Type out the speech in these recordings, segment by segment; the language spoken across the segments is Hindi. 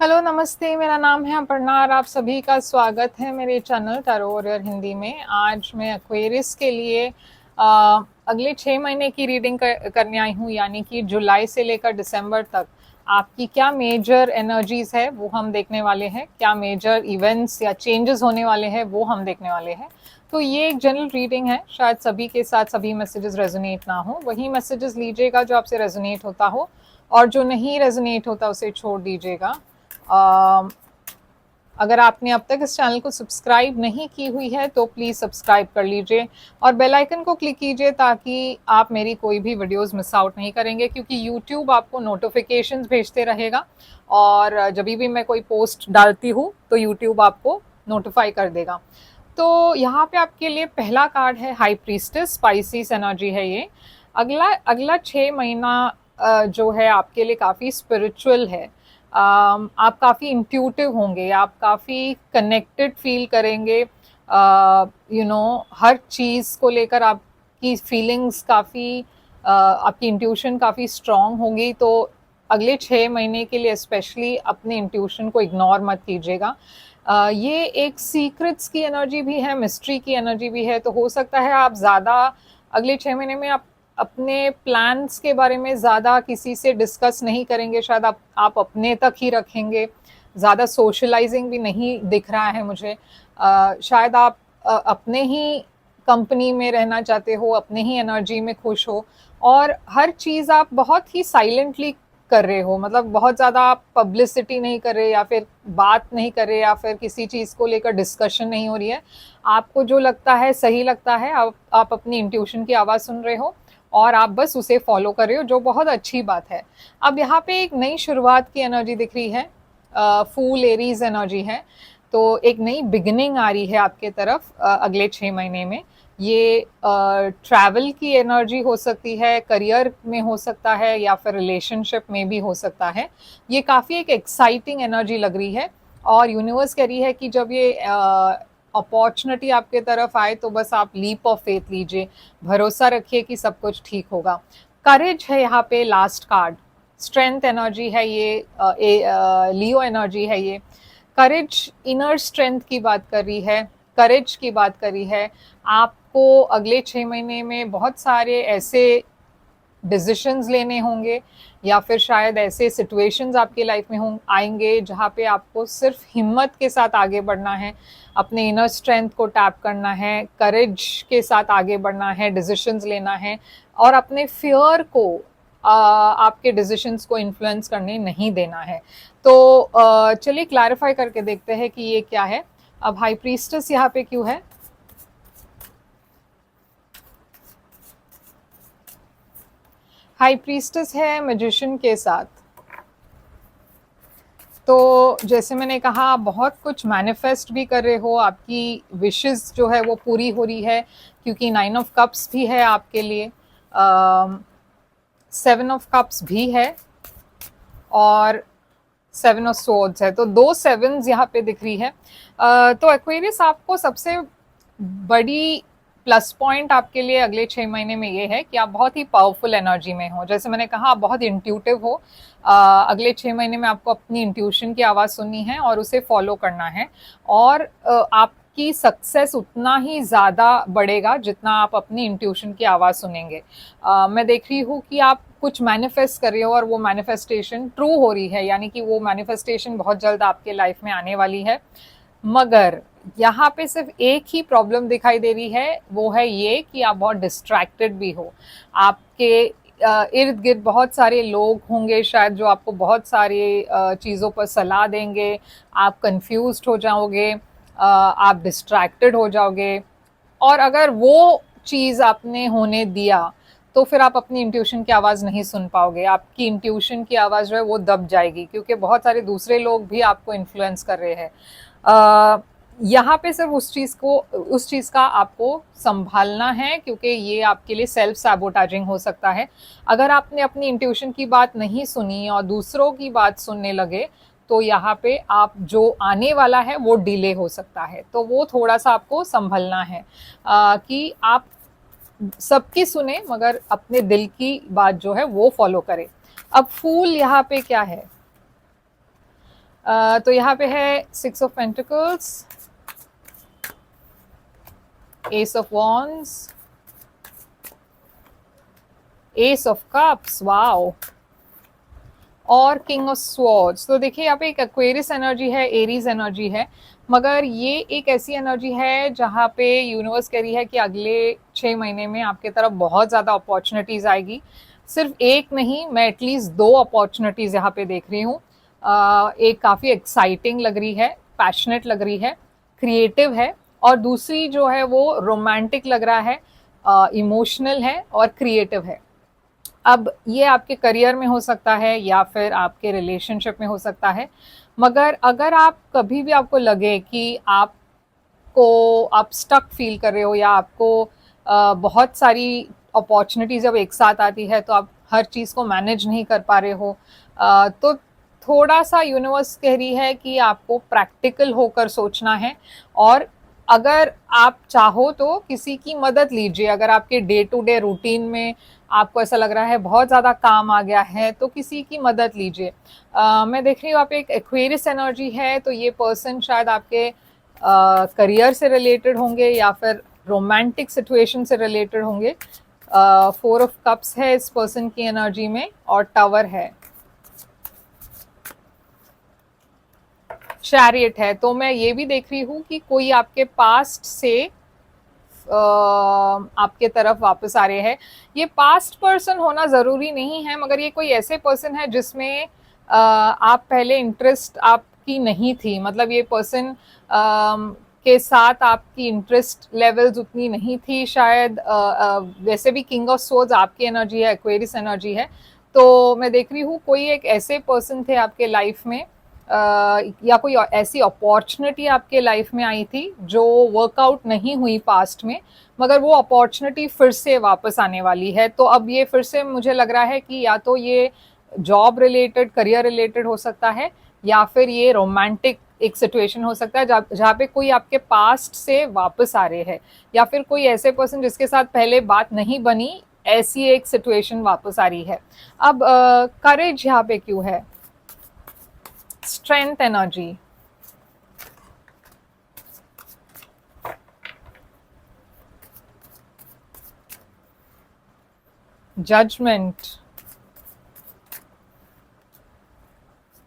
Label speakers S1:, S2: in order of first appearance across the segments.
S1: हेलो, नमस्ते। मेरा नाम है अपर्णा और आप सभी का स्वागत है मेरे चैनल टैरो वॉरियर हिंदी में। आज मैं एक्वेरियस के लिए अगले 6 महीने की रीडिंग करने आई हूँ, यानी कि जुलाई से लेकर दिसंबर तक आपकी क्या मेजर एनर्जीज है वो हम देखने वाले हैं। क्या मेजर इवेंट्स या चेंजेस होने वाले हैं वो हम देखने वाले हैं। तो ये एक जनरल रीडिंग है, शायद सभी के साथ सभी मैसेजेस रेजोनेट ना हो। वही मैसेजेस लीजिएगा जो आपसे रेजोनेट होता हो, और जो नहीं रेजोनेट होता उसे छोड़ दीजिएगा। अगर आपने अब तक इस चैनल को सब्सक्राइब नहीं की हुई है तो प्लीज़ सब्सक्राइब कर लीजिए और बेल आइकन को क्लिक कीजिए ताकि आप मेरी कोई भी वीडियोस मिस आउट नहीं करेंगे, क्योंकि यूट्यूब आपको नोटिफिकेशंस भेजते रहेगा और जब भी मैं कोई पोस्ट डालती हूँ तो यूट्यूब आपको नोटिफाई कर देगा। तो यहाँ पे आपके लिए पहला कार्ड है हाई प्रीस्टेस, स्पाइसिस एनर्जी है ये। अगला अगला 6 महीना जो है आपके लिए काफ़ी स्पिरिचुअल है। आप काफ़ी इंट्यूटिव होंगे, आप काफ़ी कनेक्टेड फील करेंगे। हर चीज़ को लेकर आपकी फीलिंग्स काफ़ी, आपकी इंट्यूशन काफ़ी स्ट्रांग होंगी। तो अगले 6 महीने के लिए स्पेशली अपने इंट्यूशन को इग्नोर मत कीजिएगा। ये एक सीक्रेट्स की एनर्जी भी है, मिस्ट्री की एनर्जी भी है। तो हो सकता है आप ज़्यादा अगले 6 महीने में आप अपने प्लान्स के बारे में ज़्यादा किसी से डिस्कस नहीं करेंगे। शायद आप अपने तक ही रखेंगे। ज़्यादा सोशलाइजिंग भी नहीं दिख रहा है मुझे। शायद आप अपने ही कंपनी में रहना चाहते हो, अपने ही एनर्जी में खुश हो, और हर चीज़ आप बहुत ही साइलेंटली कर रहे हो। मतलब बहुत ज़्यादा आप पब्लिसिटी नहीं कर रहे, या फिर बात नहीं कर रहे, या फिर किसी चीज़ को लेकर डिस्कशन नहीं हो रही है। आपको जो लगता है, सही लगता है, आप अपनी इंट्यूशन की आवाज़ सुन रहे हो और आप बस उसे फॉलो कर रहे हो, जो बहुत अच्छी बात है। अब यहाँ पे एक नई शुरुआत की एनर्जी दिख रही है। फूल एरीज एनर्जी है। तो एक नई बिगिनिंग आ रही है आपके तरफ अगले 6 महीने में। ये ट्रैवल की एनर्जी हो सकती है, करियर में हो सकता है, या फिर रिलेशनशिप में भी हो सकता है। ये काफ़ी एक एक्साइटिंग एनर्जी लग रही है, और यूनिवर्स कह रही है कि जब ये अपॉर्चुनिटी आपके तरफ आए तो बस आप लीप ऑफ फेथ लीजिए, भरोसा रखिए कि सब कुछ ठीक होगा। करेज है यहाँ पे लास्ट कार्ड। स्ट्रेंथ एनर्जी है ये, लियो एनर्जी है ये। करेज इनर स्ट्रेंथ की बात कर रही है, करेज की बात कर रही है। आपको अगले 6 महीने में बहुत सारे ऐसे डिसीशंस लेने होंगे, या फिर शायद ऐसे सिचुएशंस आपकी लाइफ में आएंगे जहाँ पे आपको सिर्फ हिम्मत के साथ आगे बढ़ना है, अपने इनर स्ट्रेंथ को टैप करना है, करेज के साथ आगे बढ़ना है, डिसीशंस लेना है, और अपने फियर को आपके डिसीशंस को इन्फ्लुएंस करने नहीं देना है। तो चलिए क्लैरिफाई करके देखते हैं कि ये क्या है। अब हाई प्रीस्टेस यहाँ पे क्यों है? हाई प्रीस्टेस है मैजिशियन के साथ। तो जैसे मैंने कहा, आप बहुत कुछ मैनिफेस्ट भी कर रहे हो, आपकी विशेस जो है वो पूरी हो रही है, क्योंकि 9 ऑफ कप्स भी है आपके लिए, 7 ऑफ कप्स भी है, और 7 ऑफ सोर्ड्स है। तो 2 7s यहाँ पे दिख रही है। तो एक्वेरियस, आपको सबसे बड़ी प्लस पॉइंट आपके लिए अगले 6 महीने में ये है कि आप बहुत ही पावरफुल एनर्जी में हो। जैसे मैंने कहा, आप बहुत इंट्यूटिव हो। अगले 6 महीने में आपको अपनी इंट्यूशन की आवाज़ सुननी है और उसे फॉलो करना है, और आपकी सक्सेस उतना ही ज़्यादा बढ़ेगा जितना आप अपनी इंट्यूशन की आवाज़ सुनेंगे। मैं देख रही हूँ कि आप कुछ मैनिफेस्ट कर रहे हो और वो मैनिफेस्टेशन ट्रू हो रही है, यानी कि वो मैनिफेस्टेशन बहुत जल्द आपके लाइफ में आने वाली है। मगर यहाँ पे सिर्फ एक ही प्रॉब्लम दिखाई दे रही है, वो है ये कि आप बहुत डिस्ट्रैक्टेड भी हो। आपके इर्द गिर्द बहुत सारे लोग होंगे शायद, जो आपको बहुत सारे चीज़ों पर सलाह देंगे। आप कंफ्यूज्ड हो जाओगे, आप डिस्ट्रैक्टेड हो जाओगे, और अगर वो चीज़ आपने होने दिया तो फिर आप अपनी इंट्यूशन की आवाज़ नहीं सुन पाओगे। आपकी इंट्यूशन की आवाज़ जो है वो दब जाएगी, क्योंकि बहुत सारे दूसरे लोग भी आपको इन्फ्लुएंस कर रहे हैं। यहाँ पे सिर्फ उस चीज़ का आपको संभालना है, क्योंकि ये आपके लिए सेल्फ सैबोटाजिंग हो सकता है। अगर आपने अपनी इंट्यूशन की बात नहीं सुनी और दूसरों की बात सुनने लगे, तो यहाँ पे आप जो आने वाला है वो डिले हो सकता है। तो वो थोड़ा सा आपको संभलना है, कि आप सबकी सुने मगर अपने दिल की बात जो है वो फॉलो करें। अब फूल यहाँ पे क्या है? तो यहाँ पे है 6 of pentacles, S of wands, S of cups, wow, और किंग ऑफ स्वॉर्ड्स। तो देखिए यहाँ पे एक एक्वेरियस एनर्जी है, एरीज एनर्जी है, मगर ये एक ऐसी एनर्जी है जहाँ पे यूनिवर्स कह रही है कि अगले 6 महीने में आपके तरफ बहुत ज़्यादा अपॉर्चुनिटीज़ आएगी। सिर्फ एक नहीं, मैं एटलीस्ट 2 अपॉर्चुनिटीज़ यहाँ पे देख रही हूँ। एक काफ़ी एक्साइटिंग लग रही है, पैशनेट लग रही है, क्रिएटिव है, और दूसरी जो है वो रोमांटिक लग रहा है, इमोशनल है और क्रिएटिव है। अब ये आपके करियर में हो सकता है या फिर आपके रिलेशनशिप में हो सकता है, मगर अगर आप कभी भी आपको लगे कि आप स्टक फील कर रहे हो या आपको बहुत सारी अपॉर्चुनिटी जब एक साथ आती है तो आप हर चीज़ को मैनेज नहीं कर पा रहे हो, तो थोड़ा सा यूनिवर्स कह रही है कि आपको प्रैक्टिकल होकर सोचना है, और अगर आप चाहो तो किसी की मदद लीजिए। अगर आपके डे टू डे रूटीन में आपको ऐसा लग रहा है बहुत ज़्यादा काम आ गया है तो किसी की मदद लीजिए। मैं देख रही हूँ आप एक एक्वेरियस एनर्जी है, तो ये पर्सन शायद आपके करियर से रिलेटेड होंगे या फिर रोमांटिक सिचुएशन से रिलेटेड होंगे। 4 ऑफ कप्स है इस पर्सन की एनर्जी में, और टावर है, चैरियट है। तो मैं ये भी देख रही हूँ कि कोई आपके पास्ट से आपके तरफ वापस आ रहे हैं। ये पास्ट पर्सन होना ज़रूरी नहीं है, मगर ये कोई ऐसे पर्सन है जिसमें आप पहले इंटरेस्ट आपकी नहीं थी, मतलब ये पर्सन के साथ आपकी इंटरेस्ट लेवल्स उतनी नहीं थी शायद। वैसे भी किंग ऑफ सोर्ड्स आपकी एनर्जी है, एक्वेरियस एनर्जी है, तो मैं देख रही हूँ कोई एक ऐसे पर्सन थे आपके लाइफ में, या कोई ऐसी अपॉर्चुनिटी आपके लाइफ में आई थी जो वर्कआउट नहीं हुई पास्ट में, मगर वो अपॉर्चुनिटी फिर से वापस आने वाली है। तो अब ये फिर से मुझे लग रहा है कि या तो ये जॉब रिलेटेड, करियर रिलेटेड हो सकता है, या फिर ये रोमांटिक एक सिचुएशन हो सकता है जहाँ पे कोई आपके पास्ट से वापस आ रहे हैं, या फिर कोई ऐसे पर्सन जिसके साथ पहले बात नहीं बनी, ऐसी एक सिचुएशन वापस आ रही है। अब करेज यहाँ पे क्यों है? Strength energy, judgement,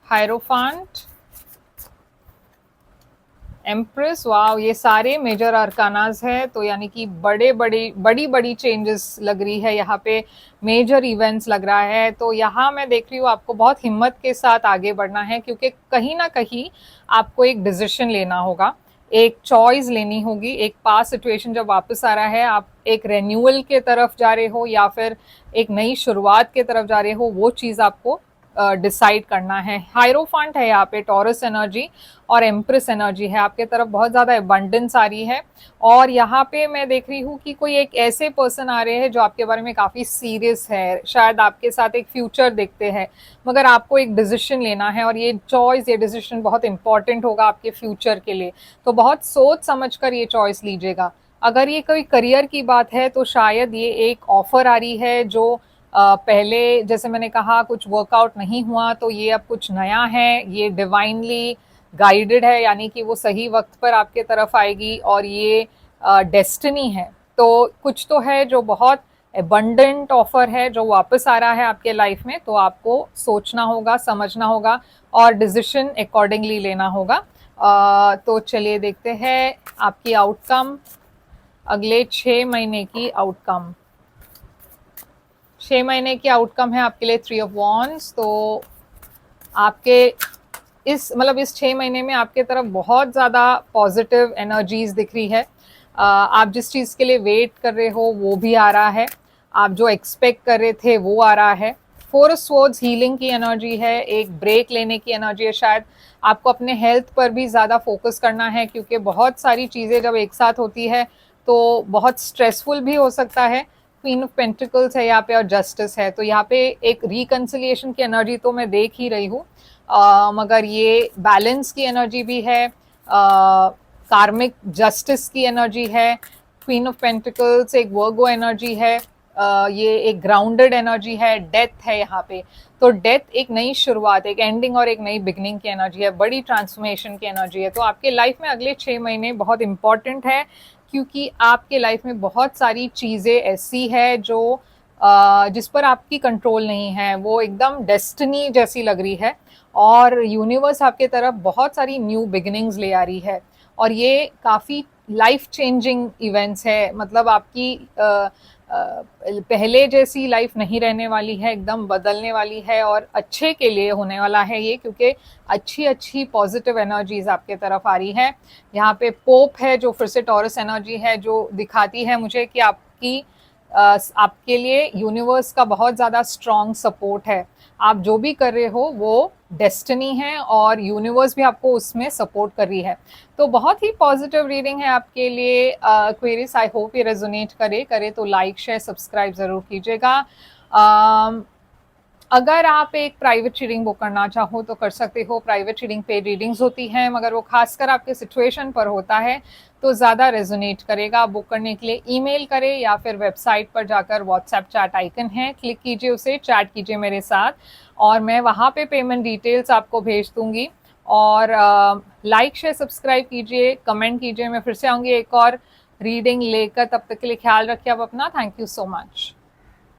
S1: hierophant, empress. Wow, ये सारे मेजर आर्कानाज है, तो यानी कि बड़ी चेंजेस लग रही है यहाँ पे, मेजर इवेंट्स लग रहा है। तो यहाँ मैं देख रही हूँ आपको बहुत हिम्मत के साथ आगे बढ़ना है, क्योंकि कहीं ना कहीं आपको एक डिसीजन लेना होगा, एक चॉइस लेनी होगी। एक पास्ट सिचुएशन जब वापस आ रहा है, आप एक रेन्यूअल के तरफ जा रहे हो या फिर एक नई शुरुआत के तरफ जा रहे हो, वो चीज़ आपको डिसाइड करना है। हायरोफांट है यहाँ पे, टॉरस एनर्जी और एम्प्रेस एनर्जी है, आपके तरफ बहुत ज़्यादा एबंडेंस आ रही है। और यहाँ पे मैं देख रही हूँ कि कोई एक ऐसे पर्सन आ रहे हैं जो आपके बारे में काफ़ी सीरियस है, शायद आपके साथ एक फ्यूचर देखते हैं, मगर आपको एक डिसीजन लेना है, और ये चॉइस, ये डिसीजन बहुत इंपॉर्टेंट होगा आपके फ्यूचर के लिए। तो बहुत सोच समझ कर ये चॉइस लीजिएगा। अगर ये कोई करियर की बात है तो शायद ये एक ऑफर आ रही है जो पहले जैसे मैंने कहा कुछ वर्कआउट नहीं हुआ, तो ये अब कुछ नया है, ये डिवाइनली गाइडेड है, यानी कि वो सही वक्त पर आपके तरफ आएगी, और ये डेस्टिनी है। तो कुछ तो है जो बहुत एबंडेंट ऑफर है जो वापस आ रहा है आपके लाइफ में, तो आपको सोचना होगा, समझना होगा और डिसीजन अकॉर्डिंगली लेना होगा। तो चलिए देखते हैं आपकी आउटकम, अगले 6 महीने की आउटकम। 6 महीने की आउटकम है आपके लिए 3 ऑफ वॉन्ड्स। तो आपके इस 6 महीने में आपके तरफ बहुत ज़्यादा पॉजिटिव एनर्जीज दिख रही है। आप जिस चीज़ के लिए वेट कर रहे हो वो भी आ रहा है, आप जो एक्सपेक्ट कर रहे थे वो आ रहा है। 4 ऑफ स्वॉर्ड्स हीलिंग की एनर्जी है, एक ब्रेक लेने की एनर्जी है। शायद आपको अपने हेल्थ पर भी ज़्यादा फोकस करना है, क्योंकि बहुत सारी चीज़ें जब एक साथ होती है तो बहुत स्ट्रेसफुल भी हो सकता है। क्वीन ऑफ पेंटिकल्स है यहाँ पे और जस्टिस है, तो यहाँ पे एक रिकन्सिलिएशन की एनर्जी तो मैं देख ही रही हूँ, मगर ये बैलेंस की एनर्जी भी है, कार्मिक जस्टिस की एनर्जी है। क्वीन ऑफ पेंटिकल्स एक वर्गो एनर्जी है, ये एक ग्राउंडेड एनर्जी है, डेथ है यहाँ पे। तो डेथ एक नई शुरुआत, एक एंडिंग और एक नई बिगनिंग की एनर्जी है, बड़ी ट्रांसफॉर्मेशन की एनर्जी है। तो आपके लाइफ में अगले 6 महीने बहुत इंपॉर्टेंट है, क्योंकि आपके लाइफ में बहुत सारी चीज़ें ऐसी है जो जिस पर आपकी कंट्रोल नहीं है, वो एकदम डेस्टिनी जैसी लग रही है, और यूनिवर्स आपके तरफ बहुत सारी न्यू बिगिनिंग्स ले आ रही है, और ये काफ़ी लाइफ चेंजिंग इवेंट्स है। मतलब आपकी पहले जैसी लाइफ नहीं रहने वाली है, एकदम बदलने वाली है, और अच्छे के लिए होने वाला है ये, क्योंकि अच्छी अच्छी पॉजिटिव एनर्जीज आपके तरफ आ रही है। यहाँ पे पोप है जो फिर से टॉरस एनर्जी है, जो दिखाती है मुझे कि आपके लिए यूनिवर्स का बहुत ज़्यादा स्ट्रॉन्ग सपोर्ट है। आप जो भी कर रहे हो वो डेस्टिनी है, और यूनिवर्स भी आपको उसमें सपोर्ट कर रही है। तो बहुत ही पॉजिटिव रीडिंग है आपके लिए क्वेरीज। आई होप ये रेजोनेट करे तो लाइक शेयर सब्सक्राइब ज़रूर कीजिएगा। अगर आप एक प्राइवेट रीडिंग बुक करना चाहो तो कर सकते हो। प्राइवेट रीडिंग पे रीडिंग्स होती हैं, मगर वो खासकर आपके सिचुएशन पर होता है तो ज़्यादा रेजोनेट करेगा। बुक करने के लिए ईमेल करें, या फिर वेबसाइट पर जाकर व्हाट्सएप चैट आइकन है, क्लिक कीजिए उसे, चैट कीजिए मेरे साथ, और मैं वहाँ पे पेमेंट डिटेल्स आपको भेज दूँगी। और लाइक शेयर सब्सक्राइब कीजिए, कमेंट कीजिए। मैं फिर से आऊँगी एक और रीडिंग लेकर, तब तक के लिए ख्याल रखिए आप अपना। Thank you so much.